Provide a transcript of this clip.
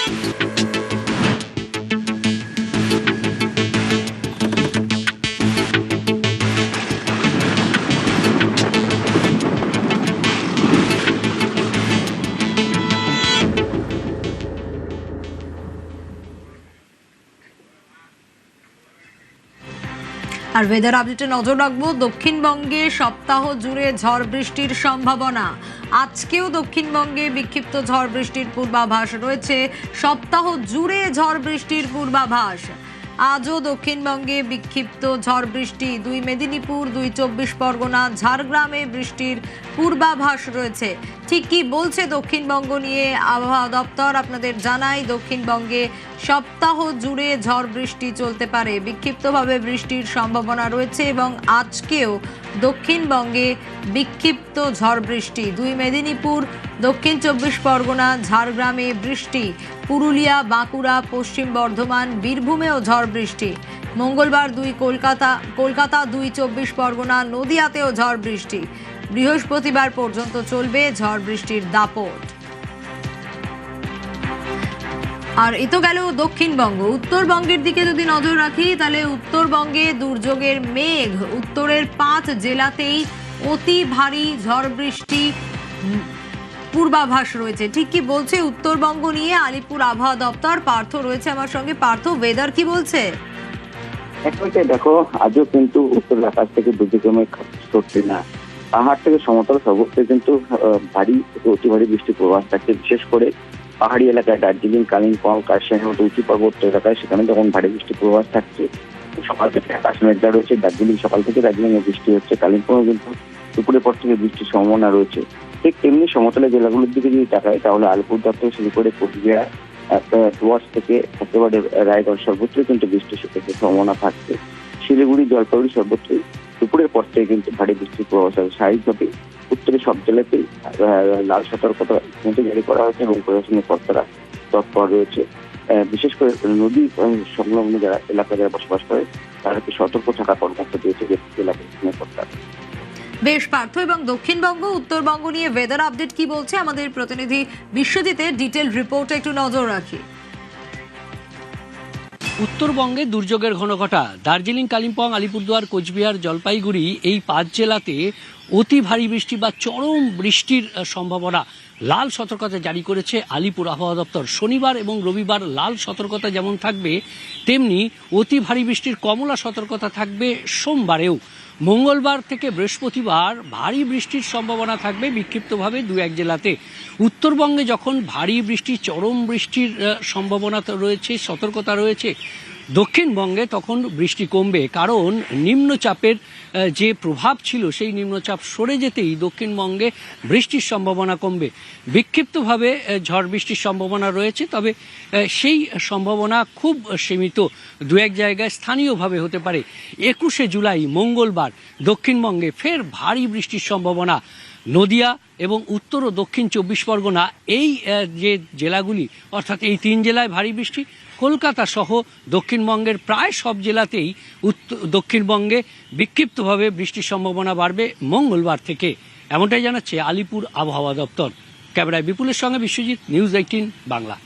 আর weather আপডেটে নজর রাখবো, দক্ষিণবঙ্গে সপ্তাহ জুড়ে ঝড় বৃষ্টির সম্ভাবনা। আজকেও দক্ষিণবঙ্গে বিক্ষিপ্ত ঝড় বৃষ্টির পূর্বাভাস রয়েছে। সপ্তাহ জুড়ে ঝড় বৃষ্টির পূর্বাভাস। আজও দক্ষিণবঙ্গে বিক্ষিপ্ত ঝড় বৃষ্টি। 2 মেদিনীপুর, 2 চব্বিশ পরগনা, ঝাড়গ্রামে বৃষ্টির পূর্বাভাস রয়েছে। ঠিক কি বলছে দক্ষিণবঙ্গ নিয়ে আবহাওয়া দপ্তর আপনাদের জানাই। দক্ষিণবঙ্গে সপ্তাহ জুড়ে ঝড় বৃষ্টি চলতে পারে, বিক্ষিপ্তভাবে বৃষ্টির সম্ভাবনা রয়েছে এবং আজকেও দক্ষিণবঙ্গে বিক্ষিপ্ত ঝড় বৃষ্টি। 2 মেদিনীপুর, দক্ষিণ চব্বিশ পরগনা, ঝাড়গ্রামে বৃষ্টি। পুরুলিয়া, বাঁকুড়া, পশ্চিম বর্ধমান, বীরভূমেও ঝড় বৃষ্টি। মঙ্গলবার 2 কলকাতা, 2 চব্বিশ পরগনা, নদিয়াতেও ঝড় বৃষ্টি। বৃহস্পতিবার পর্যন্ত চলবে ঝড় বৃষ্টির দাপট। আর এ তো গেল দক্ষিণবঙ্গ। উত্তরবঙ্গের দিকে যদি নজর রাখি তাহলে উত্তরবঙ্গে দুর্যোগের মেঘ। উত্তরের 5 জেলাতেই অতি ভারী ঝড় বৃষ্টি পূর্বাভাস রয়েছে। ঠিক কি বলছে উত্তরবঙ্গ নিয়ে আলিপুর আবহাওয়া দপ্তর? পার্থ রয়েছে আমার সঙ্গে। পার্থ, ওয়েদার কি বলছে? দেখো, আজও কিন্তু উত্তর আকাশ থেকে দুর্যোগের সরছে না। পাহাড় থেকে সমতল সর্বত্র কিন্তু ভারী থেকে অতি ভারী বৃষ্টির পূর্বাভাস থাকছে। বিশেষ করে পাহাড়ি এলাকায় দার্জিলিং, কালিম্পং, কার্শিয়াংয়ের মতো উঁচু পার্বত্য এলাকায় সেখানে যখন ভারী বৃষ্টির পূর্বাভাস থাকছে। সকাল থেকে আকাশ মেঘলা রয়েছে। সকাল থেকে দার্জিলিং এ বৃষ্টি হচ্ছে। কালিম্পংয়ে কিন্তু দুপুরের পর থেকে বৃষ্টির সম্ভাবনা রয়েছে। ঠিক তেমনি সমতলের জেলাগুলোর দিকে যদি তাকাই তাহলে আলিপুর দপ্তর শুরু করে কোচবিহার, ডুয়ার্স থেকে একেবারে রায়গঞ্জ সর্বত্র কিন্তু বৃষ্টির সম্ভাবনা থাকছে। শিলিগুড়ি, জলপাইগুড়ি সর্বত্রই দুপুরের পর থেকে কিন্তু ভারী বৃষ্টির পূর্বাভাস আছে। স্বাভাবিকভাবে উত্তরের সব জেলাতেই লাল সতর্কতা জারি করা হয়েছে এবং প্রশাসনিক কর্তারা তৎপর রয়েছে। বিশেষ করে নদী সংলগ্ন যারা এলাকায় যারা বসবাস করে তাদেরকে সতর্ক থাকা পরামর্শ দিয়েছে জেলা প্রশাসনিক কর্তারা। বেশ পার্থ, এবং দক্ষিণবঙ্গ উত্তরবঙ্গ নিয়ে ওয়েদার আপডেট কি বলছে আমাদের প্রতিনিধি বিশ্বজিতের ডিটেল রিপোর্টে একটু নজর রাখি। উত্তরবঙ্গে দুর্যোগের ঘনঘটা। দার্জিলিং, কালিম্পং, আলিপুরদুয়ার, কোচবিহার, জলপাইগুড়ি এই 5 জেলাতে অতি ভারী বৃষ্টি বা চরম বৃষ্টির সম্ভাবনা। লাল সতর্কতা জারি করেছে আলিপুর আবহাওয়া দপ্তর। শনিবার এবং রবিবার লাল সতর্কতা যেমন থাকবে তেমনি অতি ভারী বৃষ্টির কমলা সতর্কতা থাকবে সোমবারেও। মঙ্গলবার থেকে বৃহস্পতিবার ভারী বৃষ্টির সম্ভাবনা থাকবে বিক্ষিপ্তভাবে 2-1 জেলাতে। উত্তরবঙ্গে যখন ভারী বৃষ্টি, চরম বৃষ্টির সম্ভাবনা রয়েছে, সতর্কতা রয়েছে, দক্ষিণবঙ্গে তখন বৃষ্টি কমবে। কারণ নিম্নচাপের যে প্রভাব ছিল সেই নিম্নচাপ সরে যেতেই দক্ষিণবঙ্গে বৃষ্টির সম্ভাবনা কমবে। বিক্ষিপ্তভাবে ঝড় বৃষ্টির সম্ভাবনা রয়েছে, তবে সেই সম্ভাবনা খুব সীমিত। 2-1 জায়গায় স্থানীয়ভাবে হতে পারে। 21শে জুলাই মঙ্গলবার দক্ষিণবঙ্গে ফের ভারী বৃষ্টির সম্ভাবনা। নদিয়া এবং উত্তর ও দক্ষিণ চব্বিশ পরগনা এই যে জেলাগুলি, অর্থাৎ এই 3 জেলায় ভারী বৃষ্টি। কলকাতা সহ দক্ষিণবঙ্গের প্রায় সব জেলাতেই দক্ষিণবঙ্গে বিক্ষিপ্তভাবে বৃষ্টির সম্ভাবনা বাড়বে মঙ্গলবার থেকে, এমনটাই জানাচ্ছে আলিপুর আবহাওয়া দপ্তর। ক্যামেরায় বিপুলের সঙ্গে বিশ্বজিৎ, নিউজ 18 বাংলা।